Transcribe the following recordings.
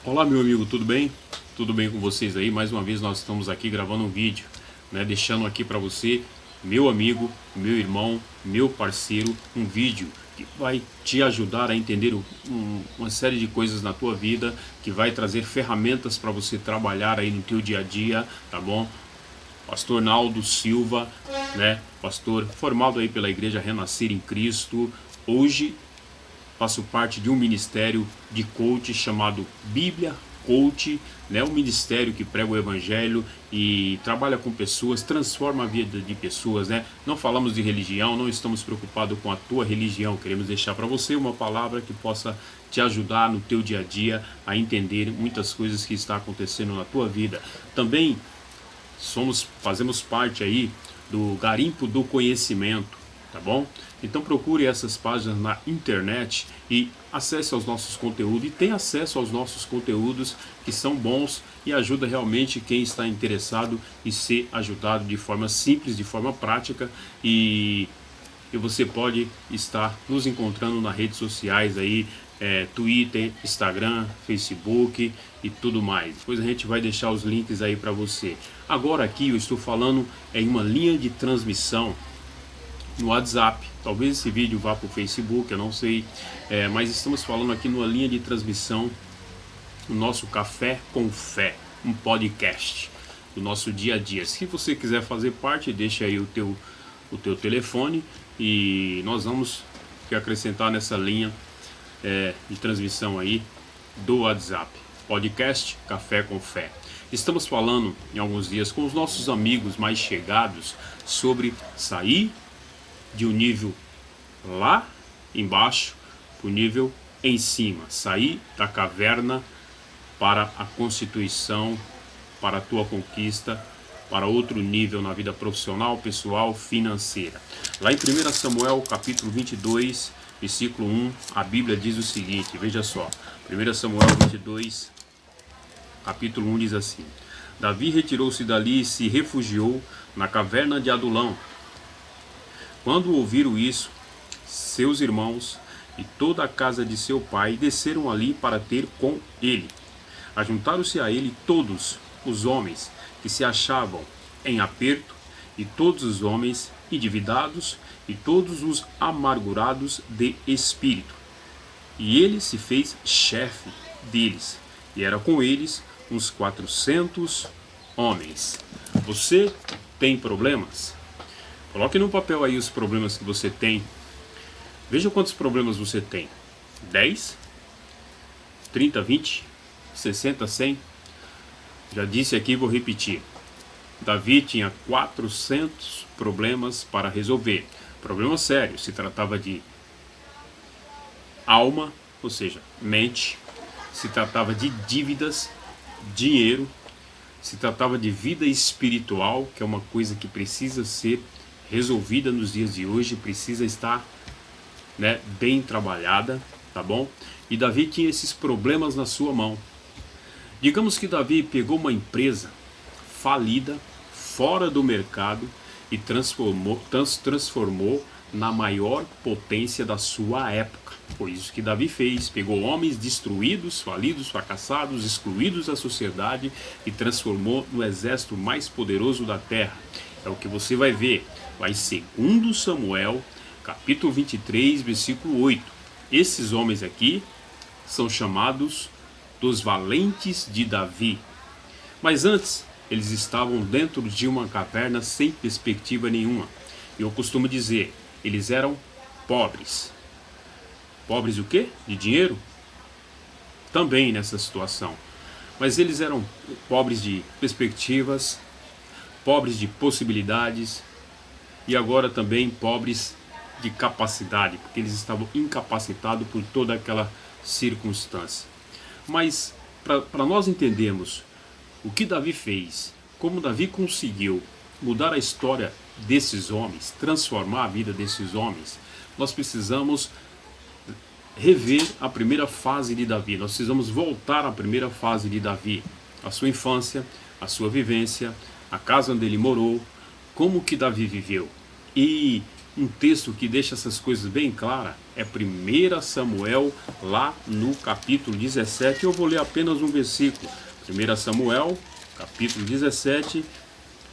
Olá, meu amigo, tudo bem? Tudo bem com vocês aí? Mais uma vez nós estamos aqui gravando um vídeo, né? Deixando aqui para você, meu amigo, meu irmão, meu parceiro, um vídeo que vai te ajudar a entender uma série de coisas na tua vida, que vai trazer ferramentas para você trabalhar aí no teu dia a dia, tá bom? Pastor Naldo Silva, né? Pastor formado aí pela Igreja Renascer em Cristo. Hoje faço parte de um ministério de coach chamado Bíblia Coach, né? Um ministério que prega o evangelho e trabalha com pessoas, transforma a vida de pessoas, né? Não falamos de religião, não estamos preocupados com a tua religião, queremos deixar para você uma palavra que possa te ajudar no teu dia a dia a entender muitas coisas que está acontecendo na tua vida. Também fazemos parte aí do garimpo do conhecimento, tá bom? Então procure essas páginas na internet e acesse aos nossos conteúdos e tenha acesso aos nossos conteúdos que são bons e ajuda realmente quem está interessado em ser ajudado de forma simples, de forma prática e você pode estar nos encontrando nas redes sociais aí, Twitter, Instagram, Facebook e tudo mais. Depois a gente vai deixar os links aí para você. Agora aqui eu estou falando em uma linha de transmissão no WhatsApp. Talvez esse vídeo vá para o Facebook, eu não sei, mas estamos falando aqui numa linha de transmissão no nosso Café com Fé, um podcast do nosso dia a dia. Se você quiser fazer parte, deixa aí o teu telefone e nós vamos te acrescentar nessa linha de transmissão aí do WhatsApp. Podcast Café com Fé. Estamos falando em alguns dias com os nossos amigos mais chegados sobre sair de um nível lá embaixo para o nível em cima. Sair da caverna para a constituição, para a tua conquista, para outro nível na vida profissional, pessoal, financeira. Lá em 1 Samuel, capítulo 22, versículo 1, a Bíblia diz o seguinte, veja só. 1 Samuel 22, capítulo 1 diz assim: Davi retirou-se dali e se refugiou na caverna de Adulão. Quando ouviram isso, seus irmãos e toda a casa de seu pai desceram ali para ter com ele. Ajuntaram-se a ele todos os homens que se achavam em aperto, e todos os homens endividados, e todos os amargurados de espírito. E ele se fez chefe deles, e era com eles uns 400 homens. Você tem problemas? Coloque no papel aí os problemas que você tem. Veja quantos problemas você tem. 10? 30, 20? 60, 100? Já disse aqui e vou repetir. Davi tinha 400 problemas para resolver. Problema sério, se tratava de alma, ou seja, mente. Se tratava de dívidas, dinheiro. Se tratava de vida espiritual, que é uma coisa que precisa ser resolvida nos dias de hoje, precisa estar, bem trabalhada, tá bom? E Davi tinha esses problemas na sua mão. Digamos que Davi pegou uma empresa falida, fora do mercado, e transformou na maior potência da sua época. Foi isso que Davi fez. Pegou homens destruídos, falidos, fracassados, excluídos da sociedade e transformou no exército mais poderoso da terra. É o que você vai ver lá em 2 Samuel, capítulo 23, versículo 8. Esses homens aqui são chamados dos valentes de Davi. Mas antes, eles estavam dentro de uma caverna sem perspectiva nenhuma. E eu costumo dizer, eles eram pobres. Pobres o quê? De dinheiro? Também nessa situação. Mas eles eram pobres de perspectivas, pobres de possibilidades e agora também pobres de capacidade, porque eles estavam incapacitados por toda aquela circunstância. Mas para nós entendermos o que Davi fez, como Davi conseguiu mudar a história desses homens, transformar a vida desses homens, nós precisamos rever a primeira fase de Davi. Nós precisamos voltar à primeira fase de Davi, a sua infância, a sua vivência, a casa onde ele morou, como que Davi viveu. E um texto que deixa essas coisas bem claras é 1 Samuel, lá no capítulo 17. Eu vou ler apenas um versículo. 1 Samuel, capítulo 17,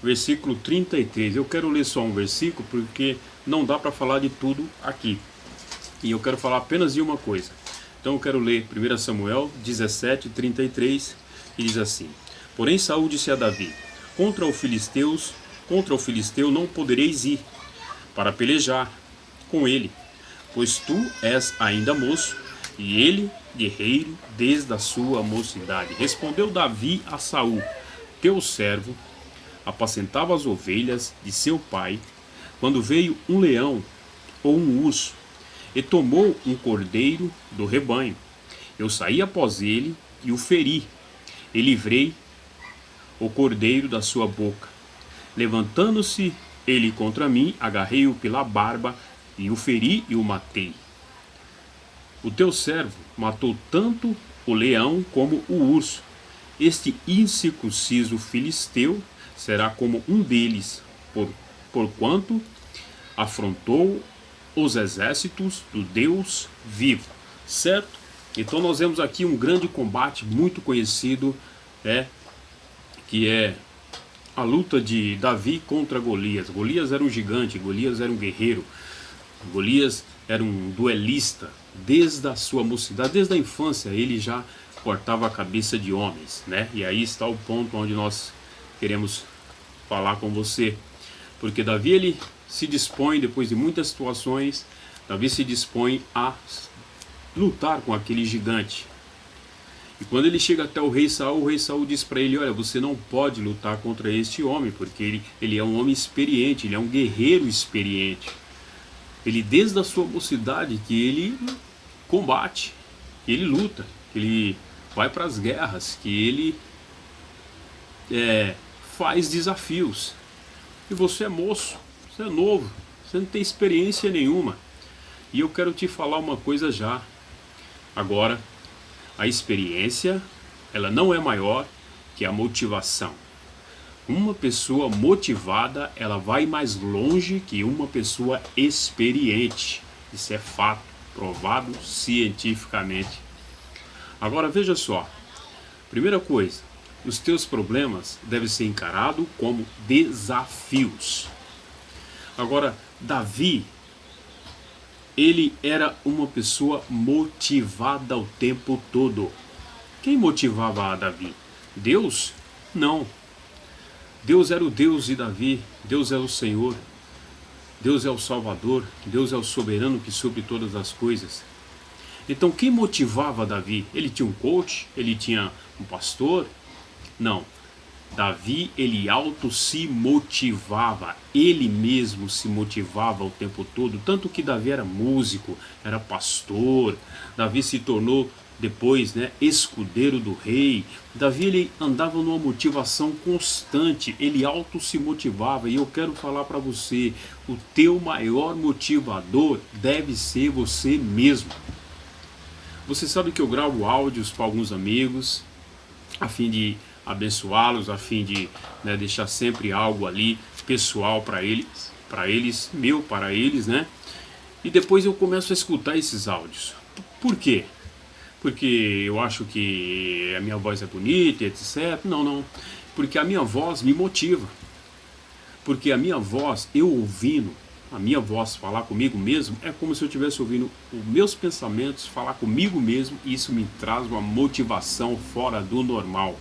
versículo 33. Eu quero ler só um versículo porque não dá para falar de tudo aqui. E eu quero falar apenas de uma coisa. Então eu quero ler 1 Samuel 17, 33, e diz assim: Porém Saúl disse a Davi: contra o filisteu não podereis ir para pelejar com ele, pois tu és ainda moço, e ele guerreiro desde a sua mocidade. Respondeu Davi a Saúl: teu servo apacentava as ovelhas de seu pai, quando veio um leão ou um urso, e tomou um cordeiro do rebanho. Eu saí após ele e o feri, e livrei o cordeiro da sua boca. Levantando-se ele contra mim, agarrei-o pela barba, e o feri e o matei. O teu servo matou tanto o leão como o urso. Este incircunciso filisteu será como um deles, porquanto afrontou os exércitos do Deus vivo. Certo? Então nós vemos aqui um grande combate muito conhecido, que é a luta de Davi contra Golias. Golias era um gigante, Golias era um guerreiro, Golias era um duelista. Desde a sua mocidade, desde a infância, ele já cortava a cabeça de homens, né? E aí está o ponto onde nós queremos falar com você. Porque Davi, ele se dispõe, depois de muitas situações, Davi se dispõe a lutar com aquele gigante. E quando ele chega até o rei Saul diz para ele: olha, você não pode lutar contra este homem, porque ele é um homem experiente, ele é um guerreiro experiente. Ele, desde a sua mocidade, que ele combate, que ele luta, que ele vai para as guerras, que ele faz desafios. E você é moço, você é novo, você não tem experiência nenhuma. E eu quero te falar uma coisa já. Agora, a experiência, ela não é maior que a motivação. Uma pessoa motivada, ela vai mais longe que uma pessoa experiente. Isso é fato, provado cientificamente. Agora veja só. Primeira coisa, os teus problemas devem ser encarados como desafios. Agora, Davi, ele era uma pessoa motivada o tempo todo. Quem motivava a Davi? Deus? Não. Deus era o Deus de Davi, Deus é o Senhor, Deus é o Salvador, Deus é o soberano que supre todas as coisas. Então quem motivava Davi? Ele tinha um coach? Ele tinha um pastor? Não. Davi, ele se motivava, ele mesmo se motivava o tempo todo, tanto que Davi era músico, era pastor. Davi se tornou depois, escudeiro do rei. Davi, ele andava numa motivação constante, ele se motivava. E eu quero falar para você, o teu maior motivador deve ser você mesmo. Você sabe que eu gravo áudios para alguns amigos, a fim de abençoá-los, a fim de deixar sempre algo ali pessoal para eles, meu para eles, E depois eu começo a escutar esses áudios. Por quê? Porque eu acho que a minha voz é bonita, etc. Não. Porque a minha voz me motiva. Porque a minha voz, eu ouvindo a minha voz falar comigo mesmo, é como se eu estivesse ouvindo os meus pensamentos falar comigo mesmo, e isso me traz uma motivação fora do normal,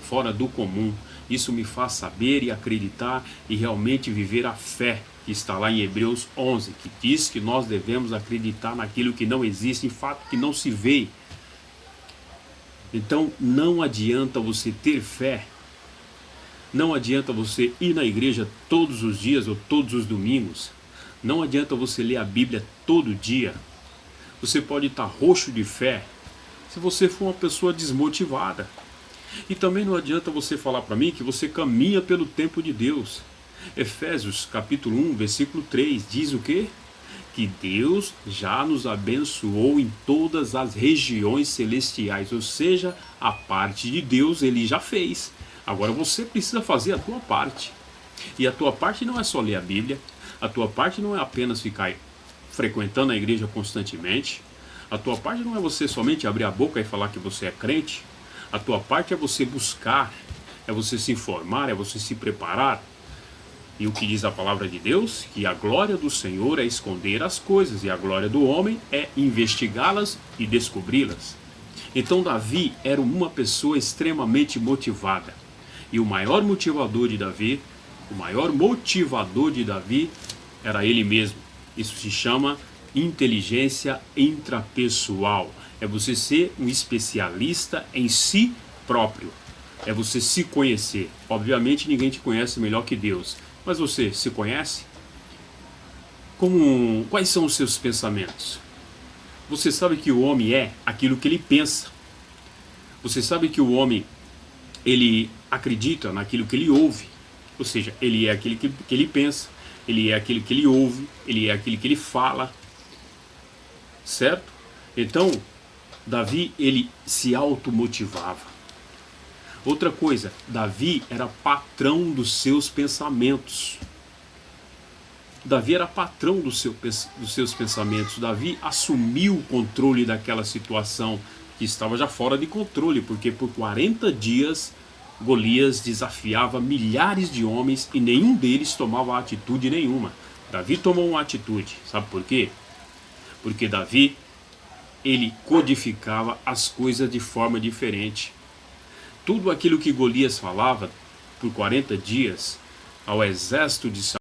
fora do comum. Isso me faz saber e acreditar e realmente viver a fé que está lá em Hebreus 11, que diz que nós devemos acreditar naquilo que não existe, em fato que não se vê. Então não adianta você ter fé, não adianta você ir na igreja todos os dias ou todos os domingos, não adianta você ler a Bíblia todo dia. Você pode estar roxo de fé se você for uma pessoa desmotivada. E também não adianta você falar para mim que você caminha pelo tempo de Deus. Efésios capítulo 1, versículo 3 diz o quê? Que Deus já nos abençoou em todas as regiões celestiais, ou seja, a parte de Deus ele já fez. Agora você precisa fazer a tua parte. E a tua parte não é só ler a Bíblia, A tua parte não é apenas ficar frequentando a igreja constantemente. A tua parte não é você somente abrir a boca e falar que você é crente. A tua parte é você buscar, é você se informar, é você se preparar. E o que diz a palavra de Deus? Que a glória do Senhor é esconder as coisas e a glória do homem é investigá-las e descobri-las. Então Davi era uma pessoa extremamente motivada. E o maior motivador de Davi, era ele mesmo. Isso se chama inteligência intrapessoal. É você ser um especialista em si próprio. É você se conhecer. Obviamente ninguém te conhece melhor que Deus. Mas você se conhece? Quais são os seus pensamentos? Você sabe que o homem é aquilo que ele pensa. Você sabe que o homem, ele acredita naquilo que ele ouve. Ou seja, ele é aquilo que ele pensa. Ele é aquilo que ele ouve. Ele é aquilo que ele fala. Certo? Então, Davi, ele se automotivava. Outra coisa, Davi era patrão dos seus pensamentos. Davi era patrão dos seus pensamentos. Davi assumiu o controle daquela situação que estava já fora de controle, porque por 40 dias Golias desafiava milhares de homens e nenhum deles tomava atitude nenhuma. Davi tomou uma atitude, sabe por quê? Porque Davi, ele codificava as coisas de forma diferente. Tudo aquilo que Golias falava por 40 dias ao exército de Saul,